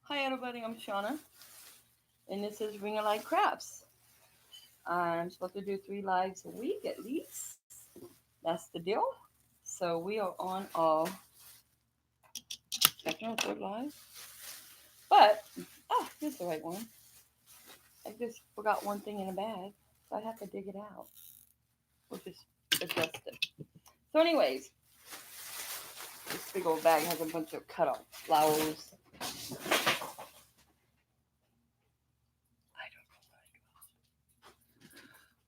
Hi everybody, I'm Shauna, and this is Ring of Light Crafts. I'm supposed to do 3 lives a week at least. That's the deal. So we are on our second or third live. But, here's the right one. I just forgot one thing in the bag, so I have to dig it out, which is adjust it. So anyways, this big old bag has a bunch of cut off flowers. I don't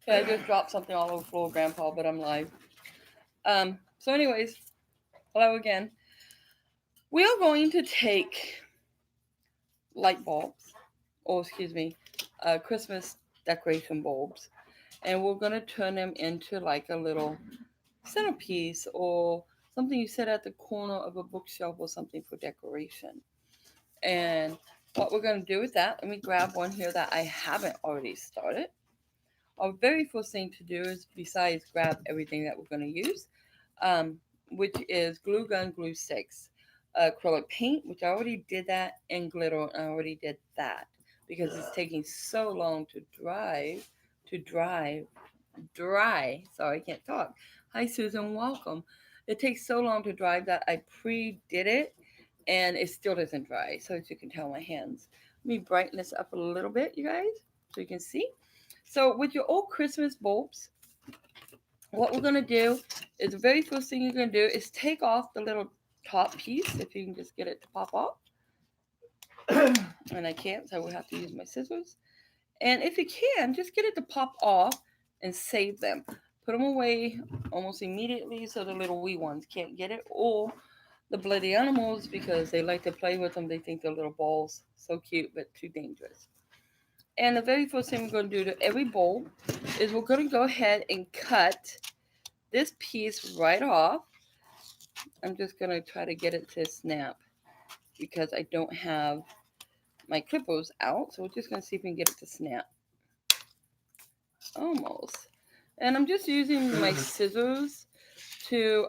know. Okay, I just dropped something all over the floor, Grandpa, but I'm live. So anyways, hello again. We are going to take light bulbs, or excuse me, Christmas decoration bulbs, and we're going to turn them into like a little centerpiece or something you set at the corner of a bookshelf or something for decoration. And what we're going to do with that, let me grab one here that I haven't already started. Our very first thing to do is, besides grab everything that we're going to use, um, which is glue gun, glue sticks, acrylic paint, which I already did that, and glitter, I already did that because it's taking so long to dry. Sorry, I can't talk. Hi, Susan, welcome. It takes so long to dry that I pre-did it, and it still doesn't dry. So as you can tell, my hands. Let me brighten this up a little bit, you guys, so you can see. So with your old Christmas bulbs, what we're gonna do is the very first thing you're gonna do is take off the little top piece, if you can just get it to pop off. And I can't, so we'll have to use my scissors. And if you can, just get it to pop off and save them. Put them away almost immediately so the little wee ones can't get it, or the bloody animals, because they like to play with them. They think they're little balls. So cute, but too dangerous. And the very first thing we're going to do to every bulb is we're going to go ahead and cut this piece right off. I'm just going to try to get it to snap because I don't have my clippers out. So we're just going to see if we can get it to snap. Almost. And I'm just using my scissors to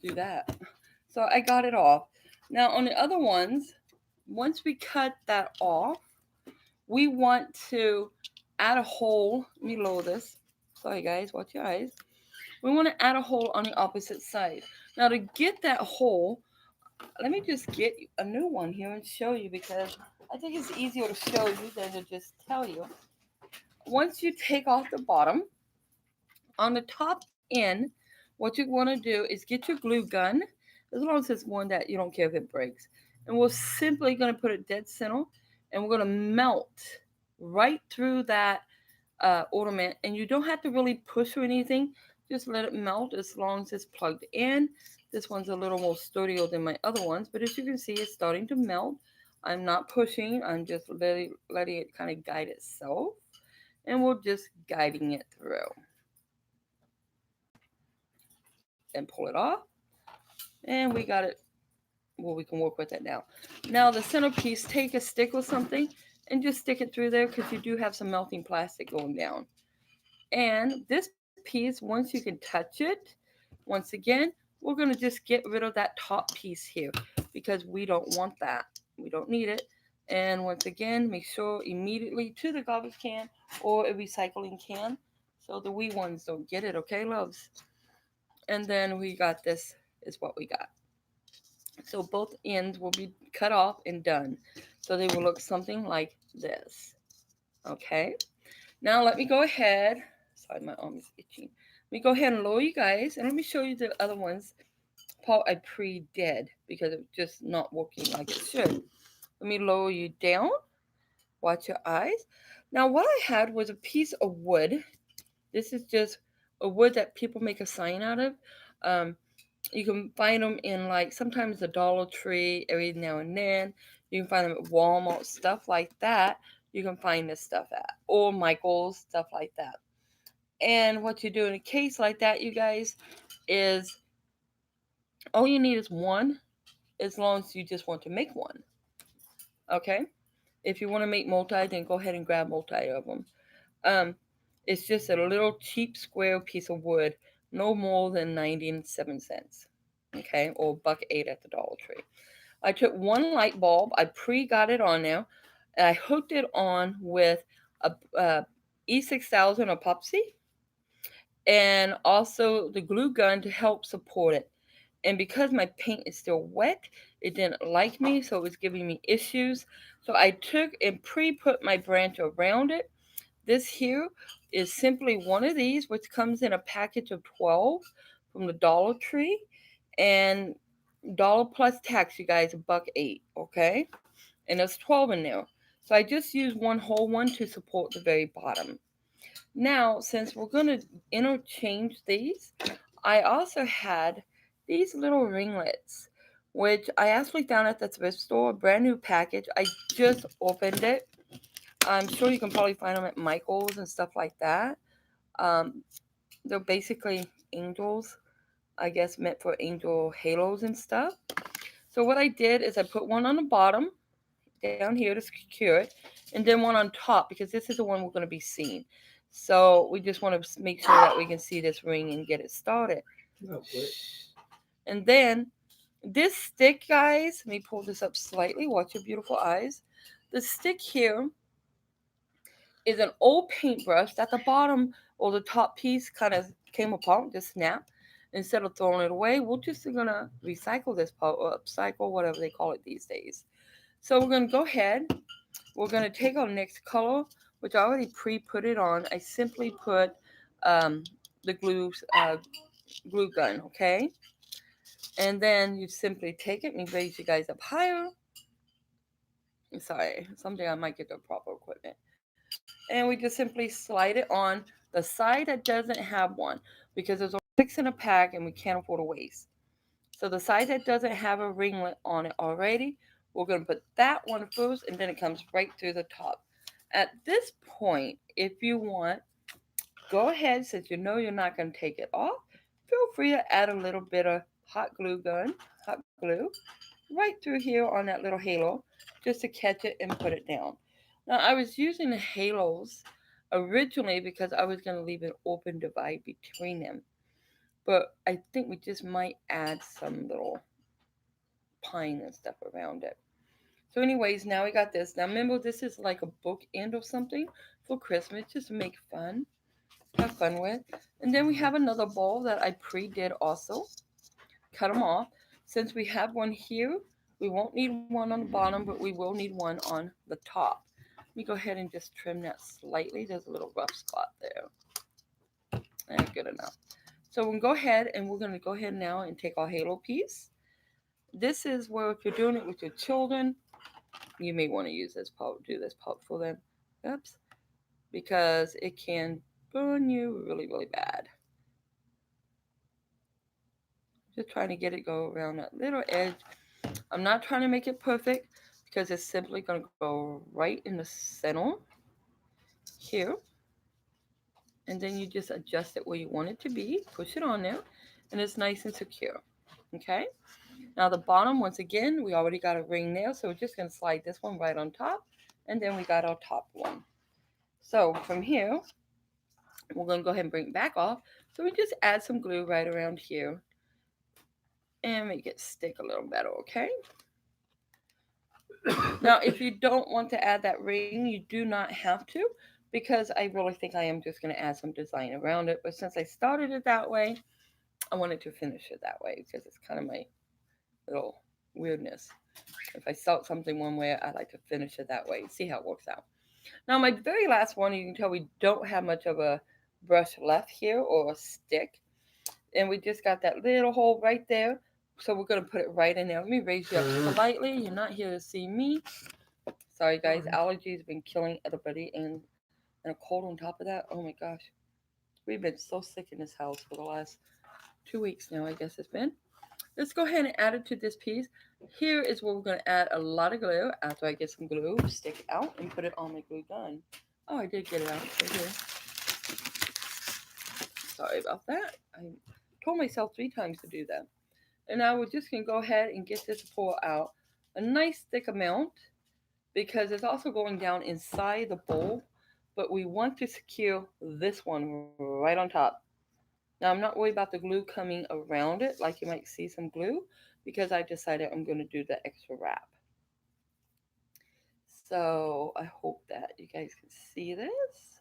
do that. So I got it off. Now on the other ones, once we cut that off, we want to add a hole. Let me lower this. Sorry guys, watch your eyes. We want to add a hole on the opposite side. Now to get that hole, let me just get a new one here and show you, because I think it's easier to show you than to just tell you. Once you take off the bottom, on the top end, what you want to do is get your glue gun, as long as it's one that you don't care if it breaks. And we're simply going to put it dead center, and we're going to melt right through that ornament. And you don't have to really push or anything. Just let it melt as long as it's plugged in. This one's a little more sturdier than my other ones, but as you can see, it's starting to melt. I'm not pushing. I'm just letting it kind of guide itself. And we're just guiding it through. And pull it off. And we got it. Well, we can work with it now. Now the centerpiece, take a stick or something and just stick it through there, because you do have some melting plastic going down. And this piece, once you can touch it, once again, we're going to just get rid of that top piece here, because we don't want that. We don't need it. And once again, make sure immediately to the garbage can or a recycling can, so the wee ones don't get it, okay, loves? And then we got this, is what we got. So both ends will be cut off and done. So they will look something like this. Okay. Now let me go ahead. Sorry, my arm is itching. Let me go ahead and lower you guys, and let me show you the other ones. Part I pre-did because it's just not working like it should. Let me lower you down. Watch your eyes. Now what I had was a piece of wood. This is just a wood that people make a sign out of. Um, you can find them in, like, sometimes the Dollar Tree every now and then. You can find them at Walmart, stuff like that. You can find this stuff at, or Michael's, stuff like that. And what you do in a case like that, you guys, is all you need is one, as long as you just want to make one. Okay? If you want to make multi, then go ahead and grab multi of them. Um, it's just a little cheap square piece of wood, no more than 97 cents. Okay, or $1.08 at the Dollar Tree. I took one light bulb, I pre-got it on there, and I hooked it on with a E6000 epoxy and also the glue gun to help support it. And because my paint is still wet, it didn't like me, so it was giving me issues. So I took and pre-put my branch around it. This here is simply one of these, which comes in a package of 12 from the Dollar Tree, and dollar plus tax, you guys, $1.08, okay? And there's 12 in there. So I just used one whole one to support the very bottom. Now, since we're going to interchange these, I also had these little ringlets, which I actually found at the thrift store, a brand new package. I just opened it. I'm sure you can probably find them at Michael's and stuff like that. Um, they're basically angels, I guess, meant for angel halos and stuff. So what I did is I put one on the bottom down here to secure it, and then one on top because this is the one we're going to be seeing. So we just want to make sure that we can see this ring and get it started. Okay. And then this stick, guys, let me pull this up slightly. Watch your beautiful eyes. The stick here is an old paintbrush that the bottom or the top piece kind of came apart, just snapped. Instead of throwing it away, we're just gonna recycle this part or upcycle, whatever they call it these days. So we're gonna go ahead. We're gonna take our next color, which I already pre-put it on. I simply put um, the glue gun, okay? And then you simply take it. Let me raise you guys up higher. Sorry, someday I might get the proper equipment. And we just simply slide it on the side that doesn't have one because there's only 6 in a pack and we can't afford to waste. So the side that doesn't have a ringlet on it already, we're going to put that one first and then it comes right through the top. At this point, if you want, go ahead, since you know you're not going to take it off, feel free to add a little bit of hot glue, right through here on that little halo just to catch it and put it down. Now, I was using the halos originally because I was going to leave an open divide between them. But I think we just might add some little pine and stuff around it. So, anyways, now we got this. Now, remember, this is like a book end or something for Christmas, just to make have fun with. And then we have another bowl that I pre-did also. Cut them off. Since we have one here, we won't need one on the bottom, but we will need one on the top. Let me go ahead and just trim that slightly. There's a little rough spot there. And good enough. So we'll go ahead and we're going to go ahead now and take our halo piece. This is where if you're doing it with your children, you may want to use this pulp, do this pulp for them. Oops. Because it can burn you really, really bad. Just trying to get it go around that little edge. I'm not trying to make it perfect because it's simply going to go right in the center here. And then you just adjust it where you want it to be. Push it on there. And it's nice and secure. Okay. Now the bottom, once again, we already got a ring there. So we're just going to slide this one right on top. And then we got our top one. So from here, we're going to go ahead and bring it back off. So we just add some glue right around here and make it stick a little better, okay? Now, if you don't want to add that ring, you do not have to because I really think I am just going to add some design around it. But since I started it that way, I wanted to finish it that way because it's kind of my little weirdness. If I start something one way, I like to finish it that way. See how it works out. Now, my very last one, you can tell we don't have much of a brush left here or a stick. And we just got that little hole right there. So we're going to put it right in there. Let me raise you up slightly. You're not here to see me. Sorry, guys. Allergies have been killing everybody. And a cold on top of that. Oh, my gosh. We've been so sick in this house for the last 2 weeks now, I guess it's been. Let's go ahead and add it to this piece. Here is where we're going to add a lot of glue. After I get some glue, stick it out and put it on my glue gun. Oh, I did get it out right here. Sorry about that. I told myself 3 times to do that. And now we're just going to go ahead and get this pour out a nice thick amount because it's also going down inside the bowl. But we want to secure this one right on top. Now I'm not worried about the glue coming around it like you might see some glue because I decided I'm going to do the extra wrap. So I hope that you guys can see this.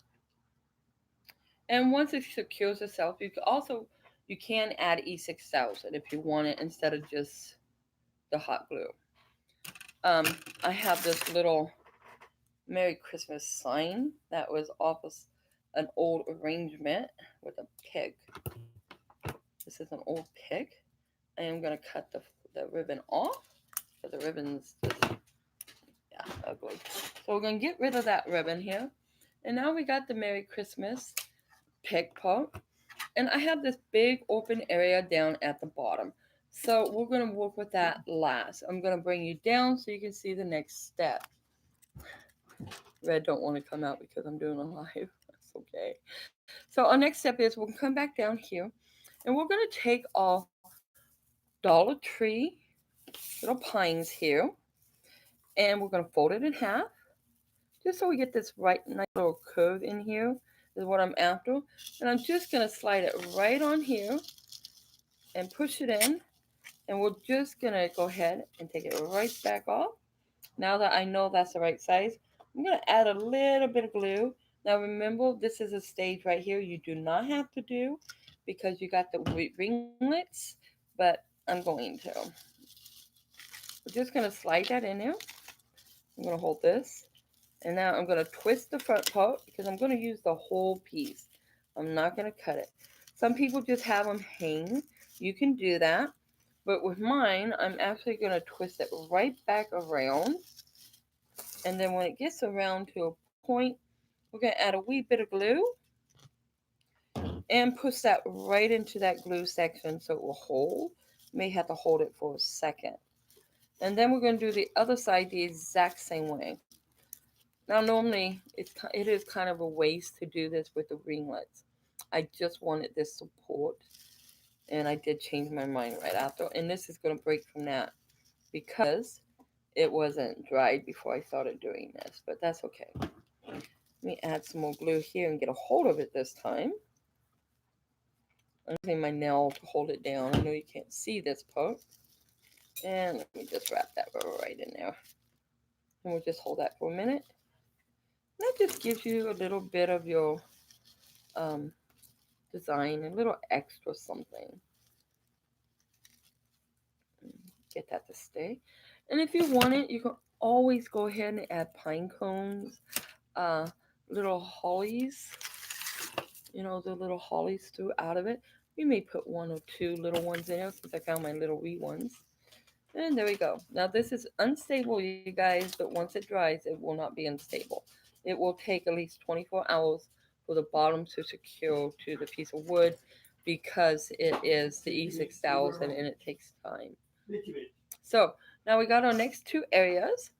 And once it secures itself, you can add E6000 if you want it instead of just the hot glue. Um, I have this little Merry Christmas sign that was off of an old arrangement with a pig. This is an old pig. I am going to cut the ribbon off because the ribbon's just, yeah, ugly. So we're going to get rid of that ribbon here. And now we got the Merry Christmas pig part. And I have this big open area down at the bottom. So we're going to work with that last. I'm going to bring you down so you can see the next step. Red don't want to come out because I'm doing a live. That's okay. So our next step is we'll come back down here and we're going to take our Dollar Tree little pines here and we're going to fold it in half just so we get this right nice little curve in here is what I'm after. And I'm just going to slide it right on here and push it in. And we're just going to go ahead and take it right back off. Now that I know that's the right size, I'm going to add a little bit of glue. Now remember, this is a stage right here you do not have to do because you got the ringlets, but I'm going to. We're just going to slide that in there. I'm going to hold this. And now I'm going to twist the front part because I'm going to use the whole piece. I'm not going to cut it. Some people just have them hang. You can do that. But with mine, I'm actually going to twist it right back around. And then when it gets around to a point, we're going to add a wee bit of glue and push that right into that glue section so it will hold. You may have to hold it for a second. And then we're going to do the other side the exact same way. Now normally it is kind of a waste to do this with the ringlets. I just wanted this support and I did change my mind right after. And this is going to break from that because it wasn't dried before I started doing this, but that's okay. Let me add some more glue here and get a hold of it this time. I'm using my nail to hold it down. I know you can't see this part. And let me just wrap that right in there. And we'll just hold that for a minute. That just gives you a little bit of your um, design, a little extra something. Get that to stay. And if you want it, you can always go ahead and add pine cones, uh, little hollies, you know, the little hollies through out of it. You may put one or two little ones in there since I found my little wee ones. And there we go. Now this is unstable, you guys, but once it dries, it will not be unstable. It will take at least 24 hours for the bottom to secure to the piece of wood because it is the E6000 and it takes time. So now we got our next two areas.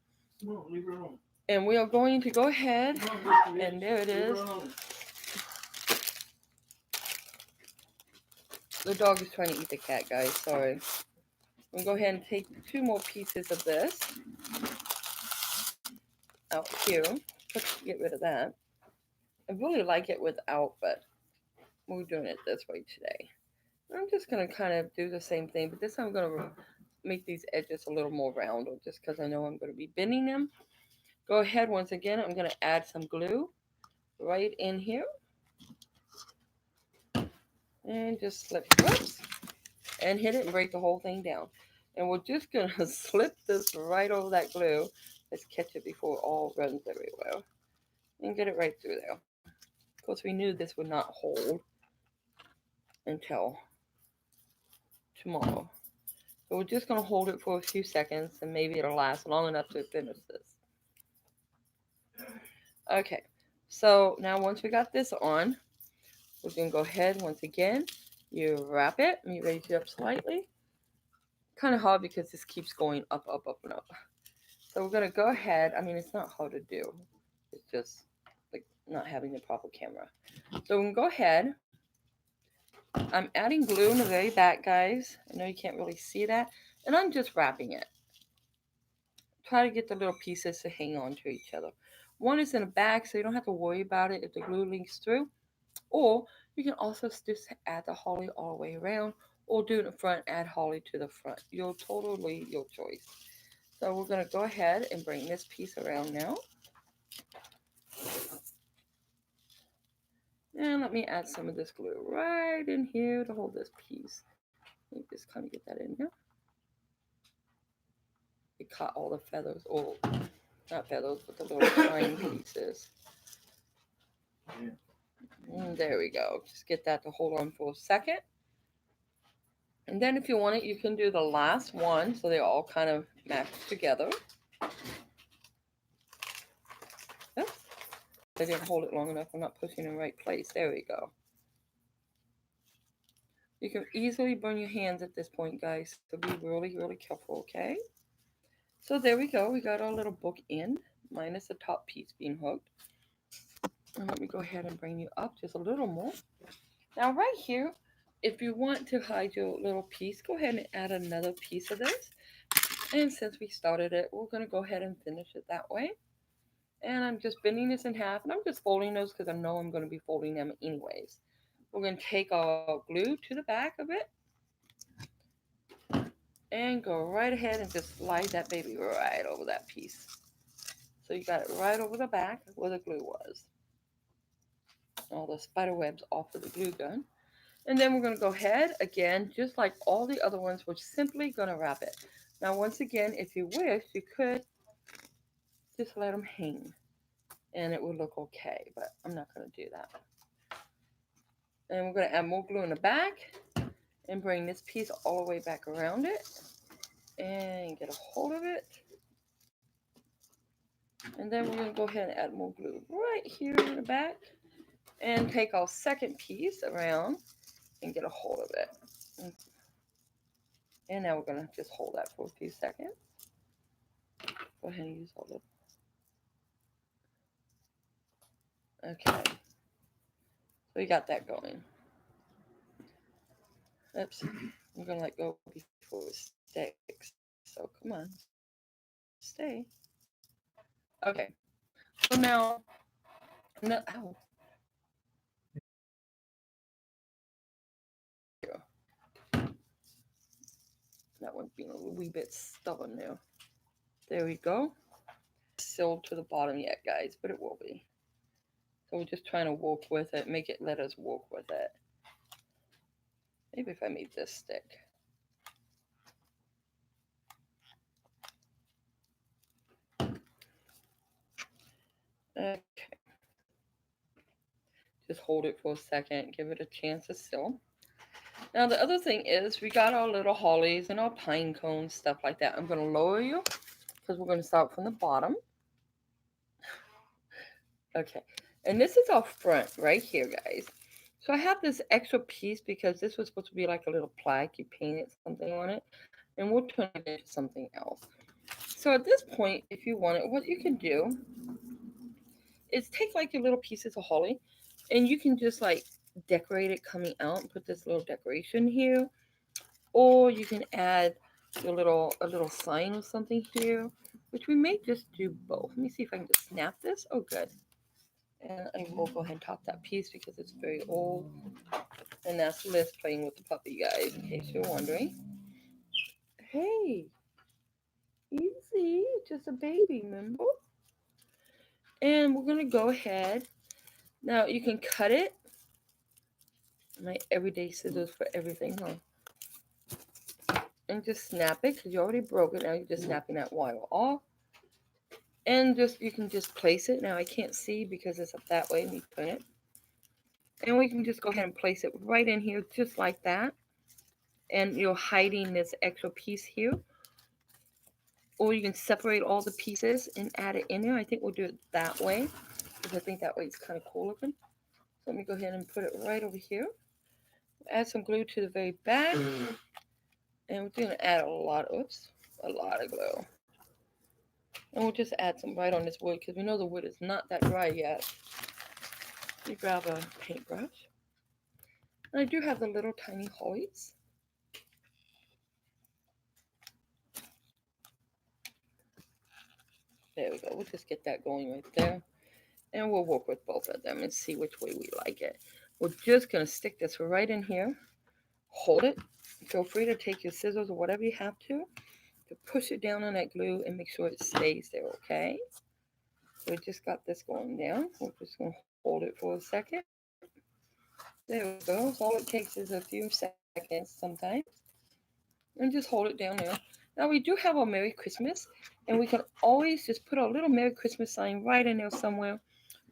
And we are going to go ahead, and there it is. The dog is trying to eat the cat, guys. Sorry. We'll go ahead and take two more pieces of this out here. Let's get rid of that. I really like it without, but we're doing it this way today. I'm just going to kind of do the same thing, but this time I'm going to make these edges a little more round just because I know I'm going to be bending them. Go ahead, once again, I'm going to add some glue right in here. And just slip, whoops, and hit it and break the whole thing down. And we're just going to slip this right over that glue. Let's catch it before it all runs everywhere. And get it right through there. Of course, we knew this would not hold until tomorrow. So we're just going to hold it for a few seconds and maybe it'll last long enough to finish this. Okay, so now once we got this on, we're going to go ahead once again. You wrap it. Let me raise it up slightly. Kind of hard because this keeps going up, up, up, and up. So we're going to go ahead. I mean, it's not hard to do. It's just like not having the proper camera. So we can go ahead. I'm adding glue in the very back, guys. I know you can't really see that. And I'm just wrapping it. Try to get the little pieces to hang on to each other. 1 is in the back, so you don't have to worry about it if the glue leaks through. Or You can also just add the holly all the way around, or do it in front, add holly to the front. You'll totally your choice. So we're going to go ahead and bring this piece around now. And let me add some of this glue right in here to hold this piece. Let me just kind of get that in there. It caught all the feathers, or not feathers, but the little fine pieces. And there we go. Just get that to hold on for a second. And then if you want it, you can do the last one so they all kind of match together. Oops. I didn't hold it long enough. I'm not pushing in the right place. There we go. You can easily burn your hands at this point, guys. So be really, really careful, okay? So there we go. We got our little book in, minus the top piece being hooked. And let me go ahead and bring you up just a little more. Now right here, if you want to hide your little piece, go ahead and add another piece of this. And since we started it, we're going to go ahead and finish it that way. And I'm just bending this in half, and I'm just folding those because I know I'm going to be folding them anyways. We're going to take our glue to the back of it and go right ahead and just slide that baby right over that piece. So you got it right over the back where the glue was. All the spider webs off of the glue gun. And then we're going to go ahead again, just like all the other ones, we're simply going to wrap it. Now, once again, if you wish, you could just let them hang and it will look okay, but I'm not going to do that. And we're going to add more glue in the back and bring this piece all the way back around it and get a hold of it. And then we're going to go ahead and add more glue right here in the back and take our second piece around and get a hold of it. And now we're going to just hold that for a few seconds. Go ahead and use all the... Okay. So we got that going. Oops. I'm going to let go before it sticks. So come on. Stay. Okay. So now... No, ow. That one's being a wee bit stubborn there. There we go. Sealed to the bottom yet, guys, but it will be. So we're just trying to work with it, make it let us work with it. Maybe if I made this stick. Okay. Just hold it for a second, give it a chance to seal. Now the other thing is we got our little hollies and our pine cones, stuff like that. I'm going to lower you because we're going to start from the bottom. Okay. And this is our front right here, guys. So I have this extra piece because this was supposed to be like a little plaque. You painted something on it. And we'll turn it into something else. So at this point, if you want it, what you can do is take like your little pieces of holly and you can just like decorate it coming out and put this little decoration here. Or you can add a little sign or something here, which we may just do both. Let me see if I can just snap this. Oh, good. And I will go ahead and top that piece because it's very old. And that's Liz playing with the puppy, guys, in case you're wondering. Hey, easy, just a baby, remember? And we're going to go ahead. Now, you can cut it. My everyday scissors for everything, huh? And just snap it because you already broke it. Now you're just snapping that wire off. And just you can just place it. Now I can't see because it's up that way. Let me turn it. And we can just go ahead and place it right in here just like that. And you're hiding this extra piece here. Or you can separate all the pieces and add it in there. I think we'll do it that way because I think that way it's kind of cool looking. So let me go ahead and put it right over here. Add some glue to the very back. And we're going to add a lot of glue. And we'll just add some right on this wood because we know the wood is not that dry yet. Let me grab a paintbrush. And I do have the little tiny hollies. There we go. We'll just get that going right there. And we'll work with both of them and see which way we like it. We're just going to stick this right in here. Hold it. Feel free to take your scissors or whatever you have to push it down on that glue and make sure it stays there, okay? So we just got this going down. We're just going to hold it for a second. There we go. So all it takes is a few seconds sometimes. And just hold it down there. Now we do have our Merry Christmas, and we can always just put a little Merry Christmas sign right in there somewhere,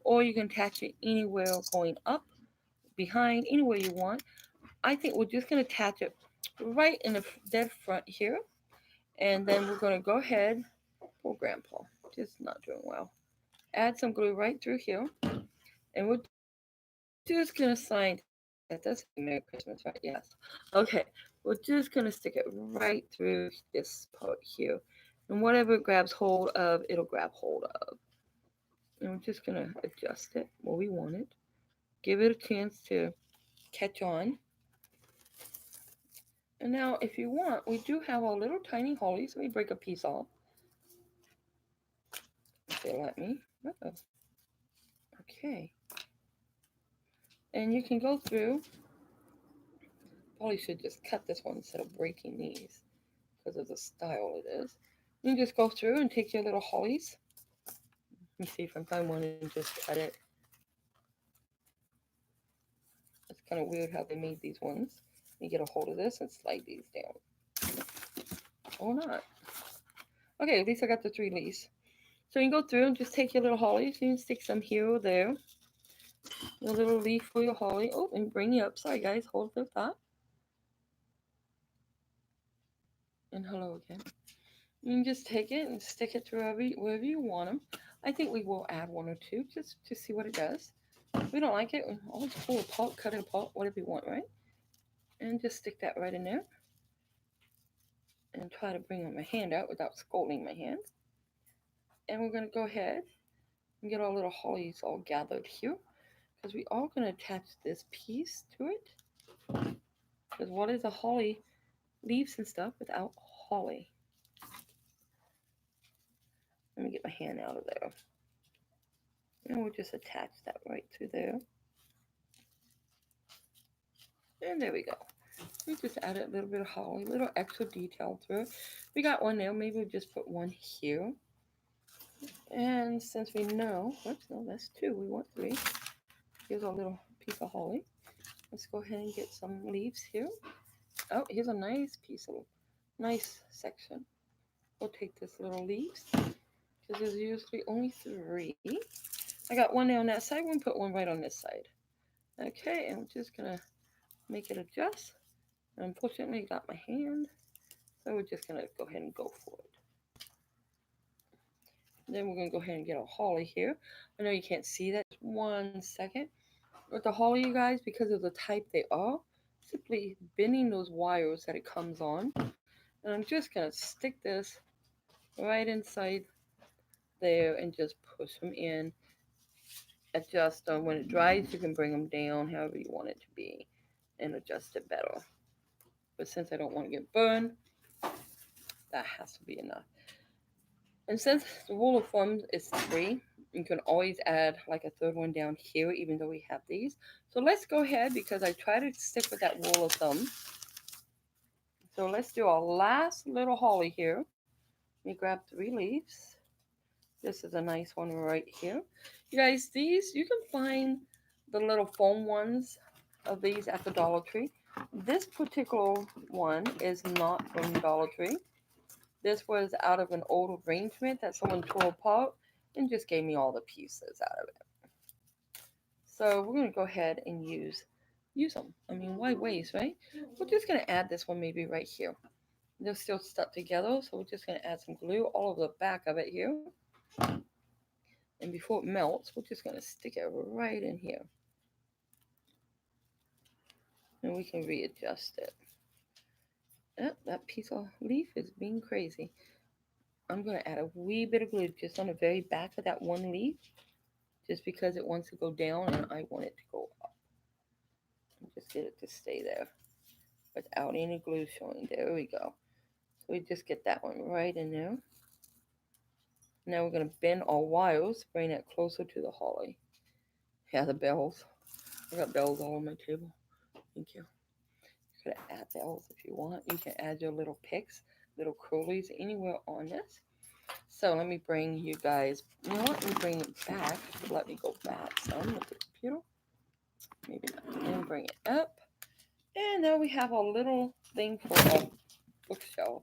or you can attach it anywhere going up, behind, anywhere you want. I think we're just going to attach it right in the dead front here, and then we're going to go ahead. Poor Grandpa, just not doing well. Add some glue right through here, and we're just going to sign that. That does say Merry Christmas, right? Yes. Okay, we're just going to stick it right through this part here. And whatever it grabs hold of, it'll grab hold of. And we're just going to adjust it where we want it. Give it a chance to catch on. And now, if you want, we do have our little tiny hollies. Let me break a piece off. If they let me. Uh-oh. Okay. And you can go through. Probably should just cut this one instead of breaking these because of the style it is. You can just go through and take your little hollies. Let me see if I can find one and just cut it. It's kind of weird how they made these ones. You get a hold of this and slide these down. Or not. Okay, at least I got the 3 leaves. So you can go through and just take your little hollies. You can stick some here or there. A little leaf for your holly. Oh, and bring you up. Sorry, guys. Hold the top. And hello again. You can just take it and stick it through wherever you want them. I think we will add 1 or 2 just to see what it does. If we don't like it, always pull it apart, cut it apart, whatever you want, right? And just stick that right in there. And try to bring my hand out without scalding my hand. And we're going to go ahead and get our little hollies all gathered here. Because we are going to attach this piece to it. Because what is a holly? Leaves and stuff without holly. Let me get my hand out of there. And we'll just attach that right through there. And there we go. We just added a little bit of holly, a little extra detail through it. We got one there. Maybe we'll just put one here. And since we know, whoops, no, that's 2. We want 3. Here's our little piece of holly. Let's go ahead and get some leaves here. Oh, here's a nice piece of nice section. We'll take this little leaves because there's usually only 3. I got one there on that side. We'll put one right on this side. Okay, and we're just gonna make it adjust. Unfortunately, I got my hand, so we're just gonna go ahead and go for it. Then we're gonna go ahead and get our holly here. I know you can't see that. Just 1 second. With the holly, you guys, because of the type they are, simply bending those wires that it comes on. And I'm just going to stick this right inside there and just push them in. Adjust them. When it dries, you can bring them down however you want it to be and adjust it better. But since I don't want to get burned, that has to be enough. And since the rule of thumb is 3, you can always add like a 3rd one down here, even though we have these. So let's go ahead, because I try to stick with that rule of thumb. So let's do our last little holly here. Let me grab 3 leaves. This is a nice one right here. You guys, these, you can find the little foam ones of these at the Dollar Tree. This particular one is not from Dollar Tree. This was out of an old arrangement that someone tore apart and just gave me all the pieces out of it. So we're going to go ahead and use them. I mean, why waste, right? We're just going to add this one maybe right here. They're still stuck together, so we're just going to add some glue all over the back of it here. And before it melts, we're just going to stick it right in here. And we can readjust it. Oh, that piece of leaf is being crazy. I'm going to add a wee bit of glue just on the very back of that one leaf, just because it wants to go down and I want it to go up. And just get it to stay there without any glue showing. There we go. So we just get that one right in there. Now we're going to bend our wires, bring it closer to the holly. Yeah, the bells. I got bells all on my table. Thank you. You could add bells if you want. You can add your little picks, little curlies anywhere on this. So let me bring you guys, you know what? Let me bring it back. Let me go back some with the computer. Maybe not. And bring it up. And now we have a little thing for a bookshelf.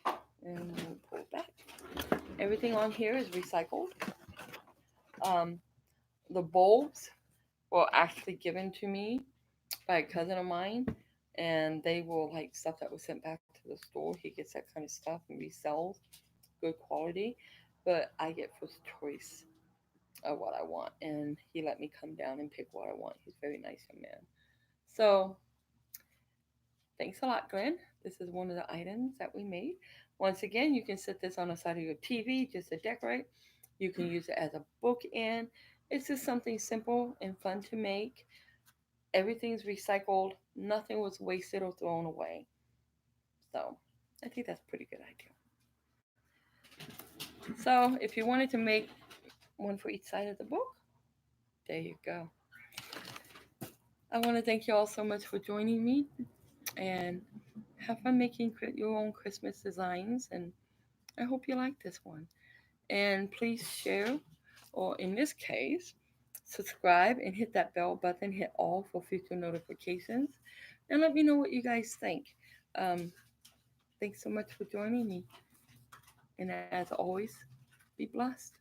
And we'll pull it back. Everything on here is recycled. Um, the bulbs were actually given to me by a cousin of mine, and they will like stuff that was sent back to the store. He gets that kind of stuff and resells good quality, but I get first choice of what I want, and he let me come down and pick what I want. He's a very nice young man. So thanks a lot, Glenn. This is one of the items that we made. Once again, you can set this on the side of your TV just to decorate. You can use it as a bookend. It's just something simple and fun to make. Everything's recycled. Nothing was wasted or thrown away. So I think that's a pretty good idea. So if you wanted to make one for each side of the book, there you go. I want to thank you all so much for joining me and have fun making your own Christmas designs. And I hope you like this one. And please share, or in this case, subscribe and hit that bell button, hit all for future notifications, and let me know what you guys think. Um, Thanks so much for joining me. And as always, be blessed.